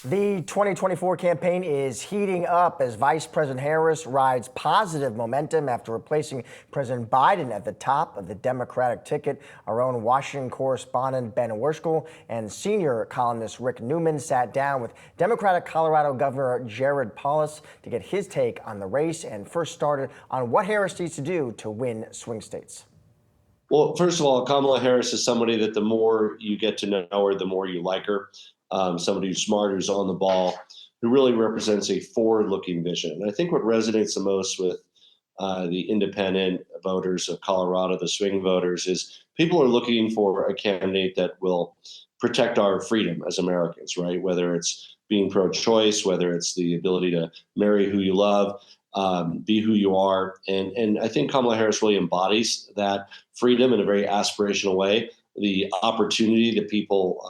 The 2024 campaign is heating up as Vice President Harris rides positive momentum after replacing President Biden at the top of the Democratic ticket. Our own Washington correspondent Ben Werschkul and senior columnist Newman sat down with Democratic Colorado Governor Jared Polis to get his take on the race and first started on what Harris needs to do to win swing states. Well, first of all, Kamala Harris is somebody that the more you get to know her, the more you like her. Somebody who's smart, who's on the ball, who really represents a forward-looking vision. And I think what resonates the most with the independent voters of Colorado, the swing voters, is people are looking for a candidate that will protect our freedom as Americans, right? Whether it's being pro-choice, whether it's the ability to marry who you love, be who you are. And I think Kamala Harris really embodies that freedom in a very aspirational way, the opportunity that people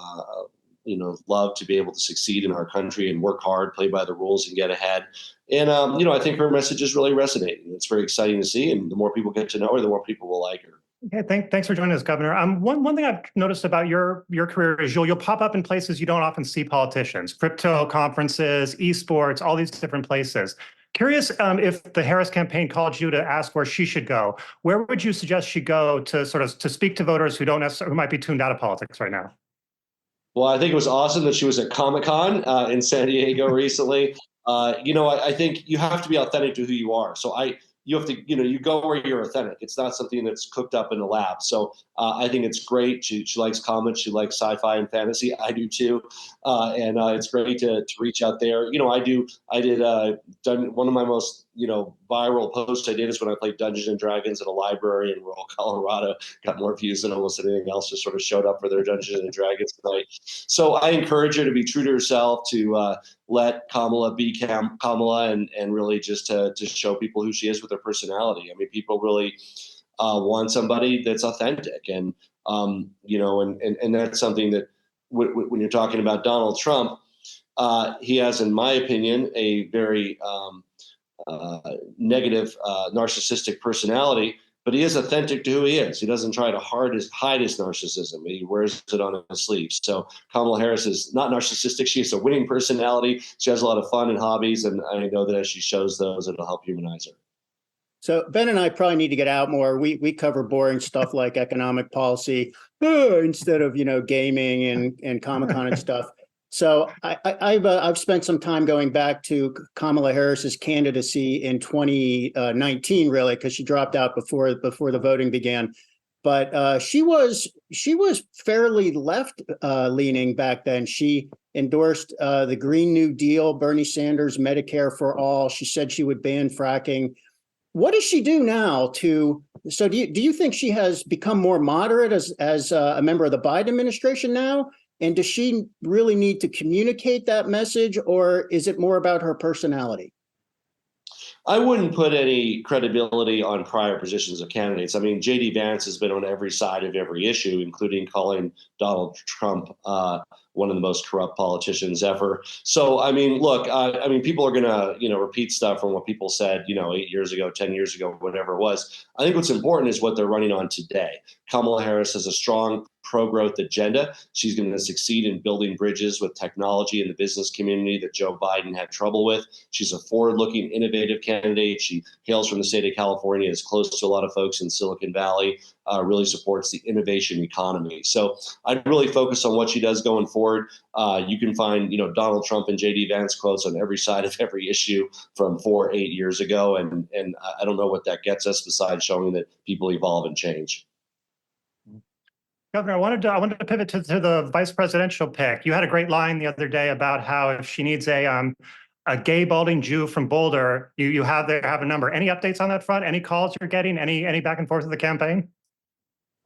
love to be able to succeed in our country and work hard, play by the rules, and get ahead. And, I think her message is really resonating. It's very exciting to see. And the more people get to know her, the more people will like her. Okay, thanks for joining us, Governor. One thing I've noticed about your career is you'll pop up in places you don't often see politicians: crypto conferences, esports, all these different places. Curious if the Harris campaign called you to ask where she should go. Where would you suggest she go to to speak to voters who who might be tuned out of politics right now? Well, I think it was awesome that she was at Comic-Con in San Diego recently. I think you have to be authentic to who you are. So you have to, you go where you're authentic. It's not something that's cooked up in a lab. So I think it's great. She likes comics. She likes sci-fi and fantasy. I do too. And it's great to reach out there. I did one of my most, viral posts I did is when I played Dungeons and Dragons at a library in rural Colorado. Got more views than almost anything else. Just sort of showed up for their Dungeons and Dragons tonight. So I encourage her to be true to herself, to let Kamala be Kamala, and really just to show people who she is with her personality. I mean, people really want somebody that's authentic, and and that's something that when you're talking about Donald Trump, he has, in my opinion, a very negative, narcissistic personality, but he is authentic to who he is. He doesn't try to hide his narcissism. He wears it on his sleeve. So Kamala Harris is not narcissistic. She has a winning personality. She has a lot of fun and hobbies, and I know that as she shows those, it'll help humanize her. So Ben and I probably need to get out more. We cover boring stuff like economic policy instead of gaming and Comic-Con and stuff. So I've spent some time going back to Kamala Harris's candidacy in 2019, really, because she dropped out before the voting began. But she was fairly left leaning back then. She endorsed the Green New Deal, Bernie Sanders, Medicare for all. She said she would ban fracking. What does she do now so do you think she has become more moderate as a member of the Biden administration now? And does she really need to communicate that message, or is it more about her personality? I wouldn't put any credibility on prior positions of candidates. I mean, J.D. Vance has been on every side of every issue, including calling Donald Trump one of the most corrupt politicians ever. So, I mean, look, people are going to, repeat stuff from what people said, 8 years ago, 10 years ago, whatever it was. I think what's important is what they're running on today. Kamala Harris has a strong pro-growth agenda. She's going to succeed in building bridges with technology and the business community that Joe Biden had trouble with. She's a forward-looking, innovative candidate. She hails from the state of California, is close to a lot of folks in Silicon Valley, really supports the innovation economy. So I'd really focus on what she does going forward. You can find, Donald Trump and J.D. Vance quotes on every side of every issue from 8 years ago. And I don't know what that gets us besides showing that people evolve and change. Governor, I wanted to pivot to the vice presidential pick. You had a great line the other day about how if she needs a gay balding Jew from Boulder, you have a number. Any updates on that front? Any calls you're getting? Any back and forth of the campaign?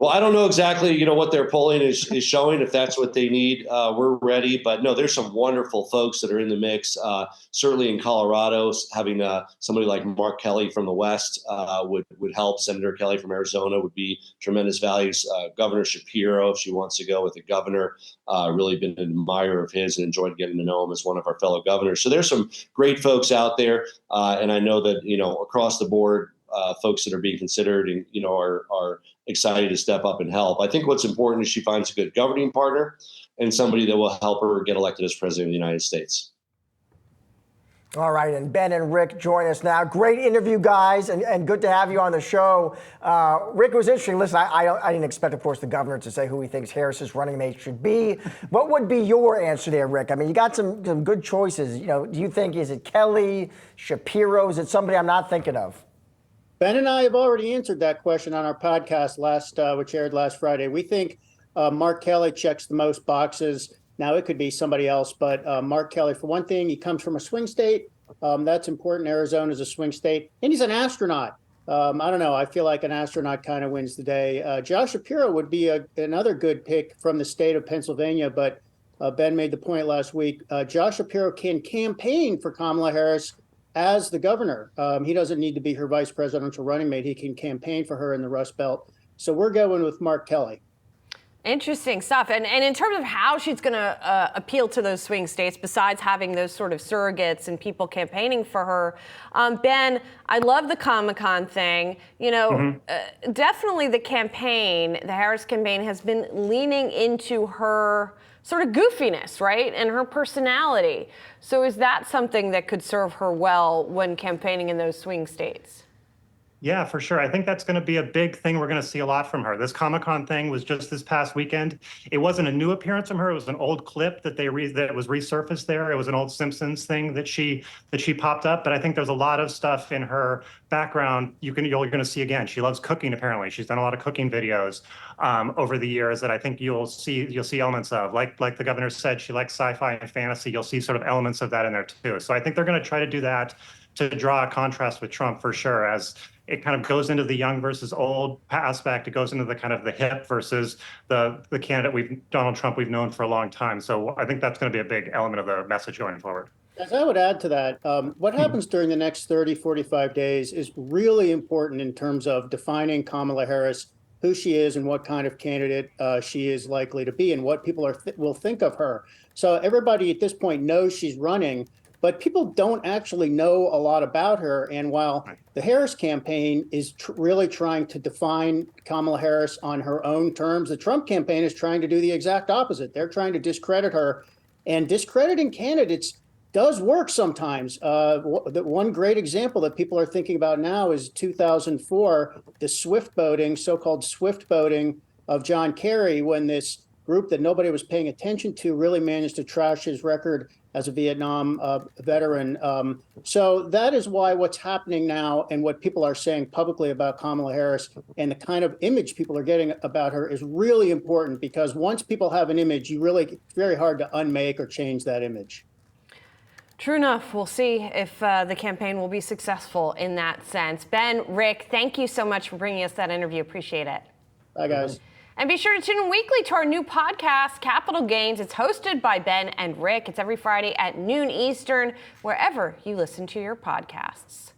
Well, I don't know exactly, what their polling is showing, if that's what they need. We're ready. But no, there's some wonderful folks that are in the mix. Certainly in Colorado, having somebody like Mark Kelly from the West would help. Senator Kelly from Arizona would be tremendous values. Governor Shapiro, if she wants to go with the governor, really been an admirer of his and enjoyed getting to know him as one of our fellow governors. So there's some great folks out there. And I know that, across the board, folks that are being considered and, are excited to step up and help. I think what's important is she finds a good governing partner. and somebody that will help her get elected as president of the United States. All right, and Ben and Rick join us now. Great interview, guys, and good to have you on the show. Rick, it was interesting. Listen, I didn't expect, of course, the governor to say who he thinks Harris's running mate should be. What would be your answer there, Rick? I mean, you got some good choices. You know, do you think, is it Kelly, Shapiro? Is it somebody I'm not thinking of? Ben and I have already answered that question on our podcast which aired last Friday. We think Mark Kelly checks the most boxes. Now, it could be somebody else, but Mark Kelly, for one thing, he comes from a swing state. That's important. Arizona is a swing state. And he's an astronaut. I don't know. I feel like an astronaut kind of wins the day. Josh Shapiro would be another good pick from the state of Pennsylvania, but Ben made the point last week. Josh Shapiro can campaign for Kamala Harris as the governor. He doesn't need to be her vice presidential running mate. He can campaign for her in the Rust Belt. So we're going with Mark Kelly. Interesting stuff. And in terms of how she's going to appeal to those swing states, besides having those sort of surrogates and people campaigning for her, Ben, I love the Comic-Con thing. You know, definitely the Harris campaign has been leaning into her sort of goofiness, right? And her personality. So is that something that could serve her well when campaigning in those swing states? Yeah, for sure. I think that's going to be a big thing. We're going to see a lot from her. This Comic-Con thing was just this past weekend. It wasn't a new appearance from her. It was an old clip that that was resurfaced there. It was an old Simpsons thing that she popped up. But I think there's a lot of stuff in her background you're going to see again. She loves cooking. Apparently, she's done a lot of cooking videos over the years that I think you'll see elements of. Like the governor said, she likes sci-fi and fantasy. You'll see sort of elements of that in there too. So I think they're going to try to do that to draw a contrast with Trump for sure, as it kind of goes into the young versus old aspect. It goes into the kind of the hip versus the candidate Donald Trump we've known for a long time. So I think that's going to be a big element of the message going forward. As I would add to that, what happens during the next 30, 45 days is really important in terms of defining Kamala Harris, who she is and what kind of candidate she is likely to be and what people will think of her. So everybody at this point knows she's running, but people don't actually know a lot about her. And while the Harris campaign is really trying to define Kamala Harris on her own terms, the Trump campaign is trying to do the exact opposite. They're trying to discredit her, and discrediting candidates does work sometimes. The one great example that people are thinking about now is 2004, the so-called Swift voting of John Kerry, when this group that nobody was paying attention to really managed to trash his record as a Vietnam veteran. So that is why what's happening now and what people are saying publicly about Kamala Harris and the kind of image people are getting about her is really important, because once people have an image, it's very hard to unmake or change that image. True enough. We'll see if the campaign will be successful in that sense. Ben, Rick, thank you so much for bringing us that interview. Appreciate it. Bye, guys. And be sure to tune in weekly to our new podcast, Capital Gains. It's hosted by Ben and Rick. It's every Friday at noon Eastern, wherever you listen to your podcasts.